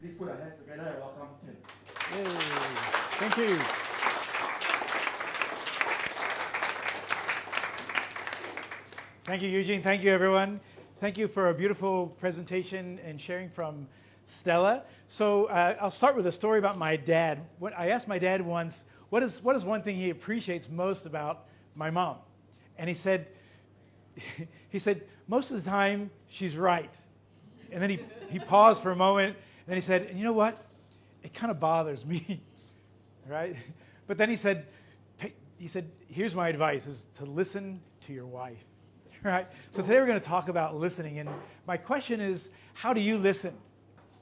Please put our hands together and welcome Tim. Yay. Thank you. Thank you, Eugene. Thank you, everyone. Thank you for a beautiful presentation and sharing from Stella. So I'll start with a story about my dad. I asked my dad once, what is one thing he appreciates most about my mom? And he said, most of the time, she's right. And then he paused for a moment, and then he said, and you know what? It kind of bothers me, right? But then he said, here's my advice, is to listen to your wife, right? So today we're going to talk about listening, and my question is, how do you listen?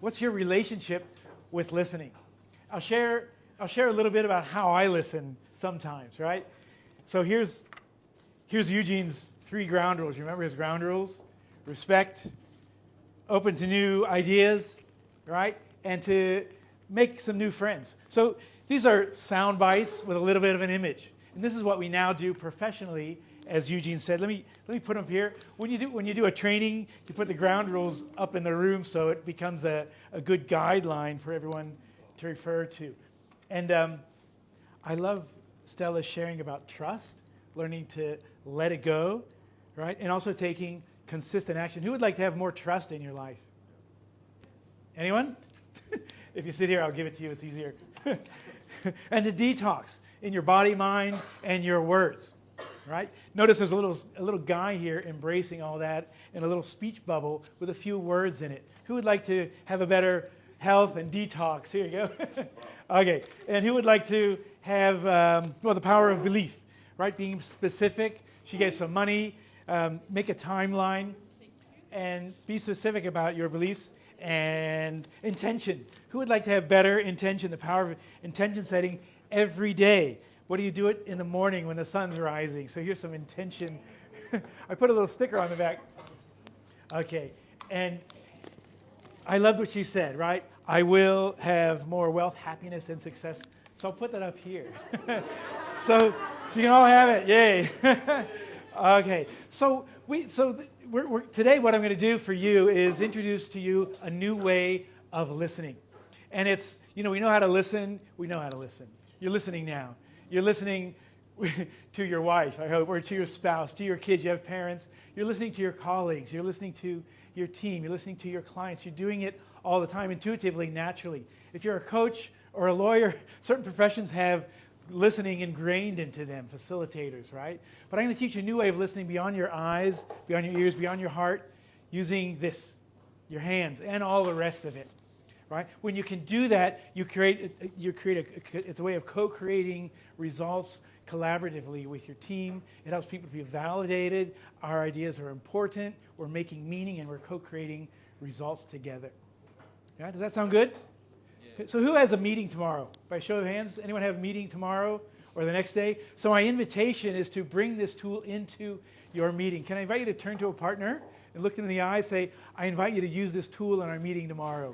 What's your relationship with listening? I'll share a little bit about how I listen sometimes, right? So here's Eugene's 3 ground rules. You remember his ground rules? Respect, open to new ideas, right? And to make some new friends. So these are sound bites with a little bit of an image. And this is what we now do professionally, as Eugene said. Let me put them up here. When you do a training, you put the ground rules up in the room so it becomes a good guideline for everyone to refer to. And I love Stella sharing about trust, learning to let it go, right? And also taking consistent action. Who would like to have more trust in your life? Anyone? If you sit here, I'll give it to you. It's easier. And to detox in your body, mind, and your words, right? Notice there's a little guy here embracing all that in a little speech bubble with a few words in it. Who would like to have a better health and detox? Here you go. Okay. And who would like to have, the power of belief, right? Being specific. She gave some money. Make a timeline and be specific about your beliefs. And intention. Who would like to have better intention, the power of intention setting every day? What do you do it in the morning when the sun's rising? So here's some intention. I put a little sticker on the back. Okay. And I loved what she said, right? I will have more wealth, happiness, and success. So I'll put that up here. So you can all have it. Yay. Okay. So today what I'm going to do for you is introduce to you a new way of listening. And it's, we know how to listen. We know how to listen. You're listening now. You're listening to your wife, I hope, or to your spouse, to your kids. You have parents. You're listening to your colleagues. You're listening to your team. You're listening to your clients. You're doing it all the time, intuitively, naturally. If you're a coach or a lawyer, certain professions have listening ingrained into them, facilitators, right? But I'm going to teach you a new way of listening beyond your eyes, beyond your ears, beyond your heart, using this, your hands, and all the rest of it, right? When you can do that, it's a way of co-creating results collaboratively with your team. It helps people to be validated. Our ideas are important. We're making meaning, and we're co-creating results together. Yeah, does that sound good? So who has a meeting tomorrow? By show of hands, anyone have a meeting tomorrow or the next day? So my invitation is to bring this tool into your meeting. Can I invite you to turn to a partner and look them in the eye, say, I invite you to use this tool in our meeting tomorrow.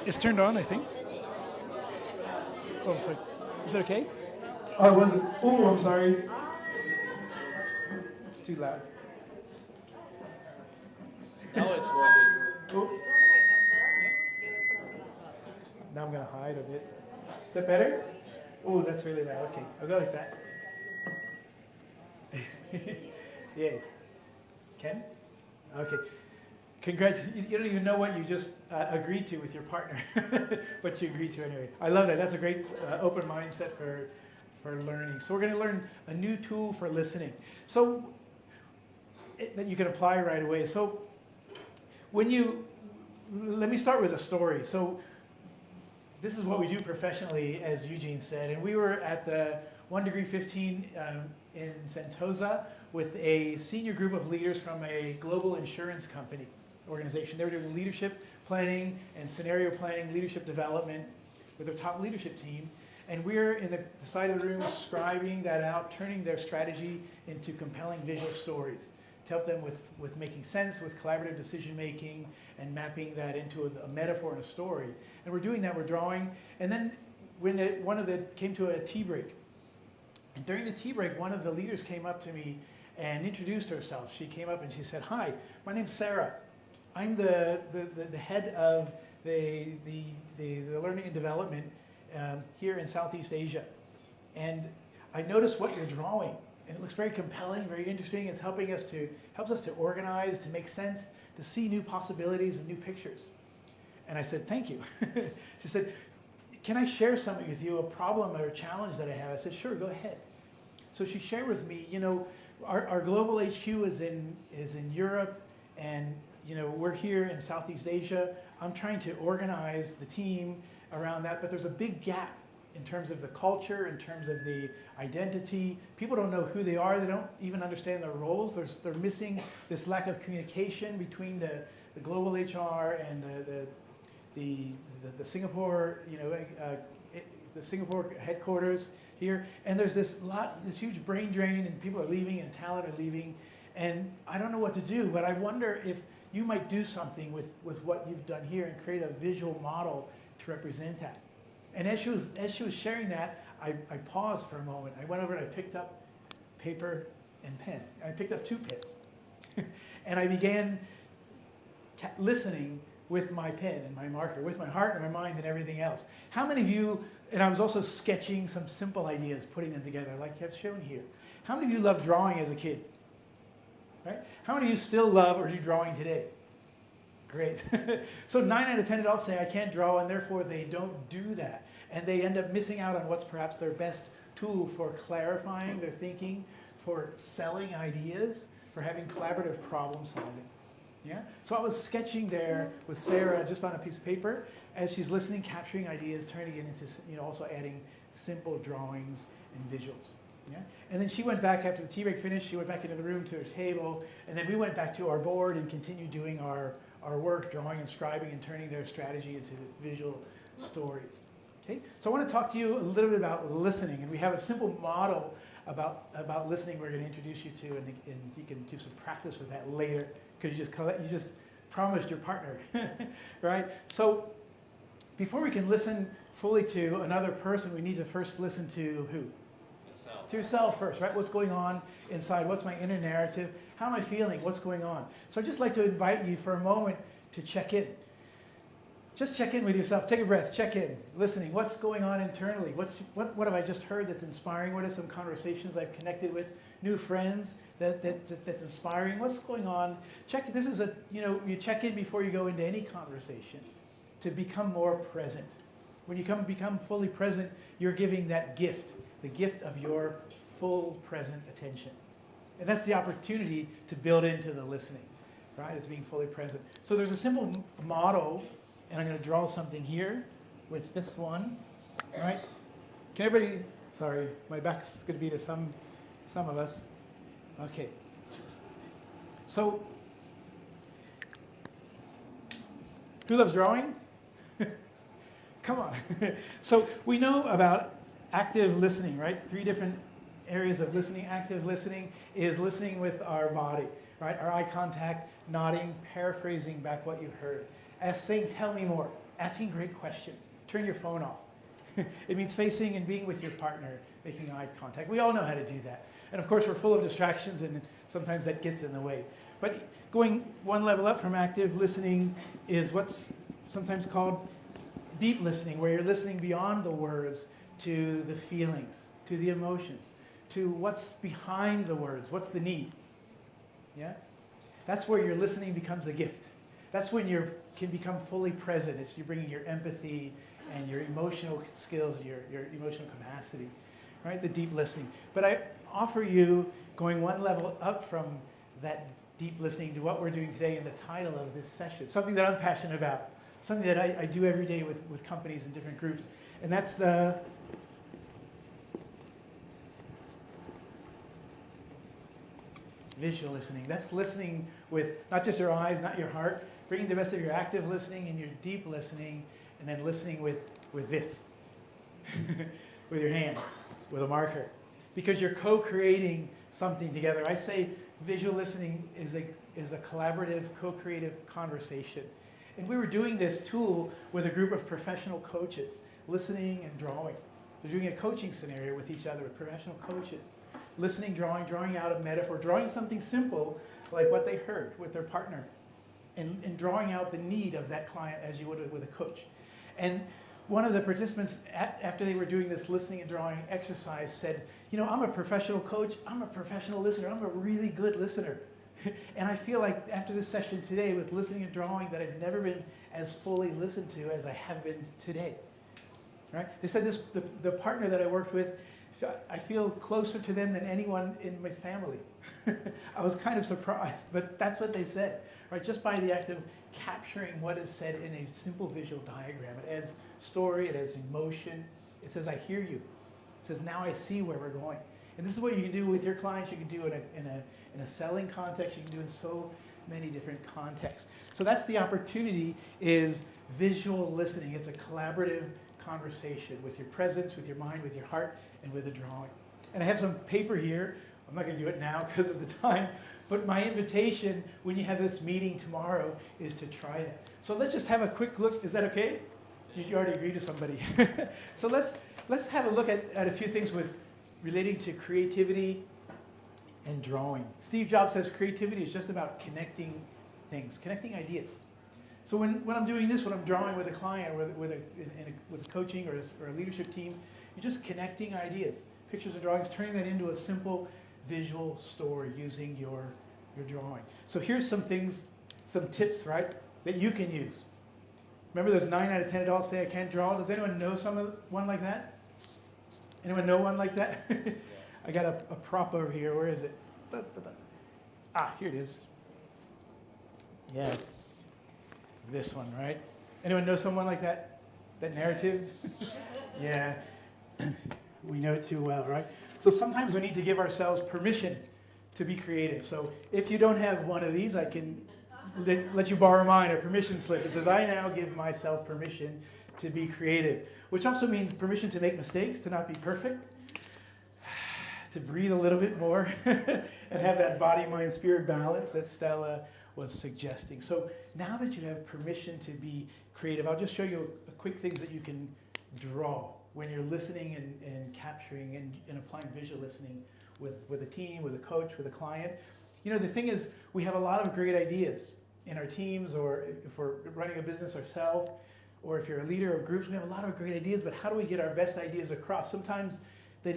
It's turned on, I think. Oh, sorry. Is it okay? Oh, was it? Oh, I'm sorry. It's too loud. Now it's working. Oops. Now I'm going to hide a bit. Is that better? Oh, that's really loud. Okay, I'll go like that. Yay. Ken? Okay. Congrats. You don't even know what you just agreed to with your partner, but you agreed to anyway. I love that. That's a great open mindset for learning. So we're going to learn a new tool for listening. So that you can apply right away. So let me start with a story. So this is what we do professionally, as Eugene said, and we were at the 1 Degree 15 in Sentosa with a senior group of leaders from a global insurance company organization. They were doing leadership planning and scenario planning, leadership development with their top leadership team. And we're in the side of the room scribing that out, turning their strategy into compelling visual stories to help them with making sense, with collaborative decision making, and mapping that into a metaphor and a story. And we're doing that, we're drawing. And then when came to a tea break, And during the tea break, one of the leaders came up to me and introduced herself. She came up and she said, "Hi, my name's Sarah. I'm the head of the learning and development here in Southeast Asia. And I noticed what you're drawing. And it looks very compelling, very interesting. It's helps us to organize, to make sense, to see new possibilities and new pictures." And I said, "Thank you." She said, "Can I share something with you, a problem or a challenge that I have?" I said, "Sure, go ahead." So she shared with me, our global HQ is in Europe, and we're here in Southeast Asia. I'm trying to organize the team around that, but there's a big gap in terms of the culture, in terms of the identity. People don't know who they are. They don't even understand their roles. They're missing this lack of communication between the global HR and the Singapore, the Singapore headquarters here. And there's this huge brain drain, and people are leaving, and talent are leaving. And I don't know what to do, but I wonder if you might do something with what you've done here and create a visual model to represent that. And as she was sharing that, I paused for a moment. I went over and I picked up paper and pen. I picked up 2 pens. And I began listening with my pen and my marker, with my heart and my mind and everything else. How many of you, and I was also sketching some simple ideas, putting them together like I've shown here. How many of you loved drawing as a kid? Right? How many of you still love or do drawing today? Great. So 9 out of 10 adults say I can't draw, and therefore they don't do that. And they end up missing out on what's perhaps their best tool for clarifying their thinking, for selling ideas, for having collaborative problem solving. Yeah? So I was sketching there with Sarah just on a piece of paper as she's listening, capturing ideas, turning it into, also adding simple drawings and visuals. Yeah? And then she went back after the tea break finished, she went back into the room to her table, and then we went back to our board and continued doing our work, drawing and scribing and turning their strategy into visual stories. Okay? So I want to talk to you a little bit about listening, and we have a simple model about listening we're going to introduce you to, and you can do some practice with that later, because you just promised your partner, right? So before we can listen fully to another person, we need to first listen to who? Yourself. To yourself first, right? What's going on inside? What's my inner narrative? How am I feeling? What's going on? So I'd just like to invite you for a moment to check in. Just check in with yourself. Take a breath. Check in. Listening. What's going on internally? What have I just heard that's inspiring? What are some conversations I've connected with? New friends that's inspiring? What's going on? Check. This is you check in before you go into any conversation to become more present. When you become fully present, you're giving that gift, the gift of your full present attention. And that's the opportunity to build into the listening, right? It's being fully present. So there's a simple motto, and I'm going to draw something here with this one, all right? Can everybody, sorry, my back's going to be to some of us. Okay. So, who loves drawing? Come on. So we know about active listening, right? 3 different areas of listening. Active listening is listening with our body, right? Our eye contact, nodding, paraphrasing back what you heard. Saying, tell me more. Asking great questions. Turn your phone off. It means facing and being with your partner, making eye contact. We all know how to do that. And of course, we're full of distractions, and sometimes that gets in the way. But going one level up from active listening is what's sometimes called deep listening, where you're listening beyond the words to the feelings, to the emotions, to what's behind the words, what's the need. Yeah? That's where your listening becomes a gift. That's when you can become fully present. It's you're bringing your empathy and your emotional skills, your emotional capacity, right? The deep listening. But I offer you going one level up from that deep listening to what we're doing today in the title of this session, something that I'm passionate about, something that I do every day with companies and different groups. And that's the visual listening. That's listening with not just your eyes, not your heart, bringing the best of your active listening and your deep listening, and then listening with this, with your hand, with a marker. Because you're co-creating something together. I say visual listening is a collaborative, co-creative conversation. And we were doing this tool with a group of professional coaches, listening and drawing. They're doing a coaching scenario with each other, with professional coaches. Listening, drawing out a metaphor, drawing something simple like what they heard with their partner, and drawing out the need of that client as you would with a coach. And one of the participants, after they were doing this listening and drawing exercise, said, you know, I'm a professional coach, I'm a professional listener, I'm a really good listener. And I feel like after this session today with listening and drawing that I've never been as fully listened to as I have been today. Right? They said this, the partner that I worked with, I feel closer to them than anyone in my family. I was kind of surprised, but that's what they said. Right? Just by the act of capturing what is said in a simple visual diagram. It adds story, it adds emotion. It says, I hear you. It says, now I see where we're going. And this is what you can do with your clients. You can do it in a selling context. You can do it in so many different contexts. So that's the opportunity, is visual listening. It's a collaborative conversation with your presence, with your mind, with your heart, and with a drawing. And I have some paper here. I'm not going to do it now because of the time. But my invitation when you have this meeting tomorrow is to try that. So let's just have a quick look. Is that okay? You already agreed to somebody. So let's have a look at a few things with relating to creativity and drawing. Steve Jobs says creativity is just about connecting things, connecting ideas. So when I'm doing this, when I'm drawing with a client or with a coaching or a leadership team, you're just connecting ideas, pictures and drawings, turning that into a simple visual story using your drawing. So here's some things, some tips, right, that you can use. Remember those 9 out of 10 adults say I can't draw? Does anyone know one like that? Anyone know one like that? I got a prop over here. Where is it? Ah, here it is. Yeah. This one, right? Anyone know someone like that? That narrative? Yeah. We know it too well, right? So sometimes we need to give ourselves permission to be creative. So if you don't have one of these, I can let you borrow mine, a permission slip. It says, I now give myself permission to be creative, which also means permission to make mistakes, to not be perfect, to breathe a little bit more, and have that body, mind, spirit balance that Stella was suggesting. So now that you have permission to be creative, I'll just show you a quick things that you can draw when you're listening and capturing and applying visual listening with a team, with a coach, with a client. You know, the thing is, we have a lot of great ideas in our teams, or if we're running a business ourselves, or if you're a leader of groups, we have a lot of great ideas, but how do we get our best ideas across? Sometimes the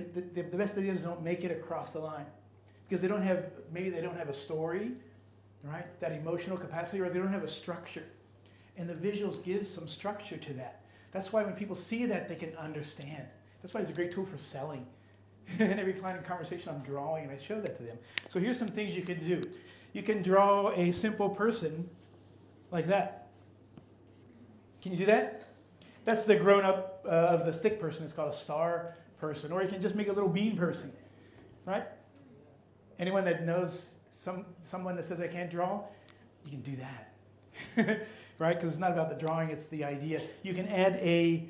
best ideas don't make it across the line because maybe they don't have a story, right? That emotional capacity, or they don't have a structure. And the visuals give some structure to that. That's why when people see that, they can understand. That's why it's a great tool for selling. In every client conversation, I'm drawing, and I show that to them. So here's some things you can do. You can draw a simple person like that. Can you do that? That's the grown-up of the stick person. It's called a star person. Or you can just make a little bean person, right? Anyone that knows someone that says I can't draw, you can do that, right? Because it's not about the drawing, it's the idea. You can add a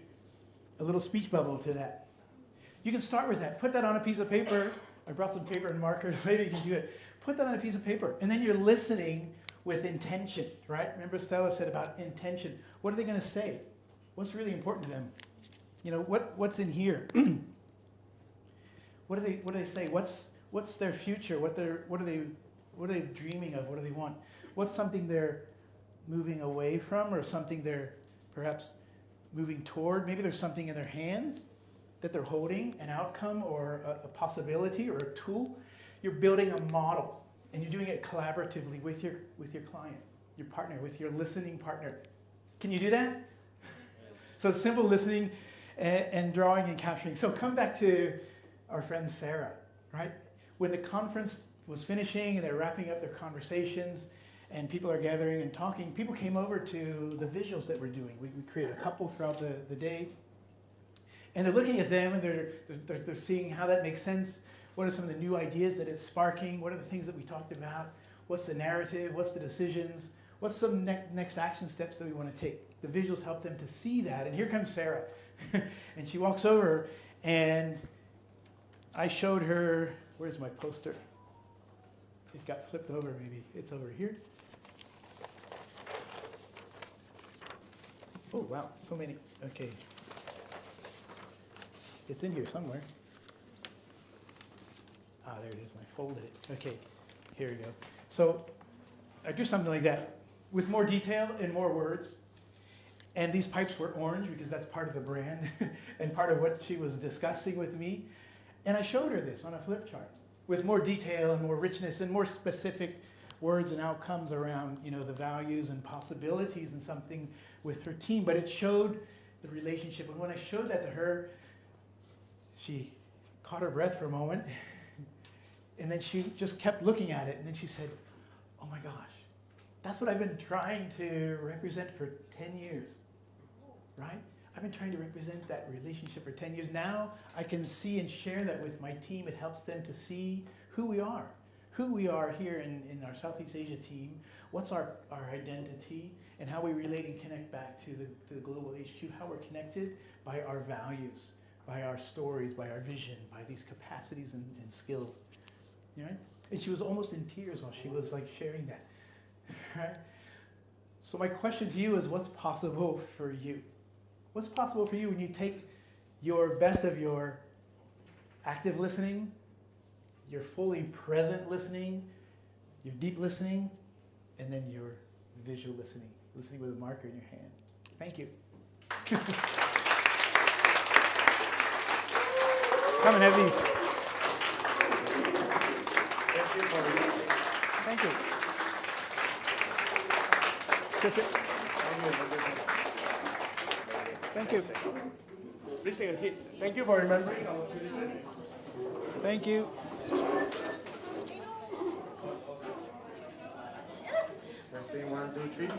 little speech bubble to that. You can start with that. Put that on a piece of paper. I brought some paper and marker. Later you can do it. Put that on a piece of paper. And then you're listening with intention, right? Remember Stella said about intention. What are they going to say? What's really important to them? You know, what's in here? What do they say? What's their future? What are they dreaming of? What do they want? What's something they're moving away from, or something they're perhaps moving toward? Maybe there's something in their hands that they're holding, an outcome or a possibility or a tool. You're building a model, and you're doing it collaboratively with your client, your partner, with your listening partner. Can you do that? So it's simple listening and drawing and capturing. So come back to our friend Sarah, right? When the conference was finishing and they're wrapping up their conversations and people are gathering and talking, people came over to the visuals that we're doing. We created a couple throughout the day. And they're looking at them, and they're seeing how that makes sense. What are some of the new ideas that it's sparking? What are the things that we talked about? What's the narrative? What's the decisions? What's some next action steps that we want to take? The visuals help them to see that. And here comes Sarah. And she walks over, and I showed her, where's my poster? It got flipped over maybe. It's over here. Oh, wow, so many. Okay. It's in here somewhere. Ah, there it is. I folded it. Okay, here we go. So I do something like that with more detail and more words. And these pipes were orange because that's part of the brand and part of what she was discussing with me. And I showed her this on a flip chart with more detail and more richness and more specific words and outcomes around, the values and possibilities and something with her team. But it showed the relationship. And when I showed that to her, she caught her breath for a moment. And then she just kept looking at it. And then she said, oh my gosh, that's what I've been trying to represent for 10 years. Right? I've been trying to represent that relationship for 10 years. Now I can see and share that with my team. It helps them to see who we are here in our Southeast Asia team, what's our identity, and how we relate and connect back to the global HQ, how we're connected by our values, by our stories, by our vision, by these capacities and skills. Right? And she was almost in tears while she was sharing that. Right? So my question to you is, what's possible for you? What's possible for you when you take your best of your active listening, your fully present listening, your deep listening, and then your visual listening with a marker in your hand? Thank you. Come and have these. Thank you. That's it. Thank you. Please take a seat. Thank you for remembering. Thank you. Testing 1, 2, 3. Okay.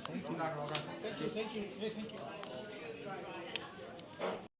Thank you. Thank you.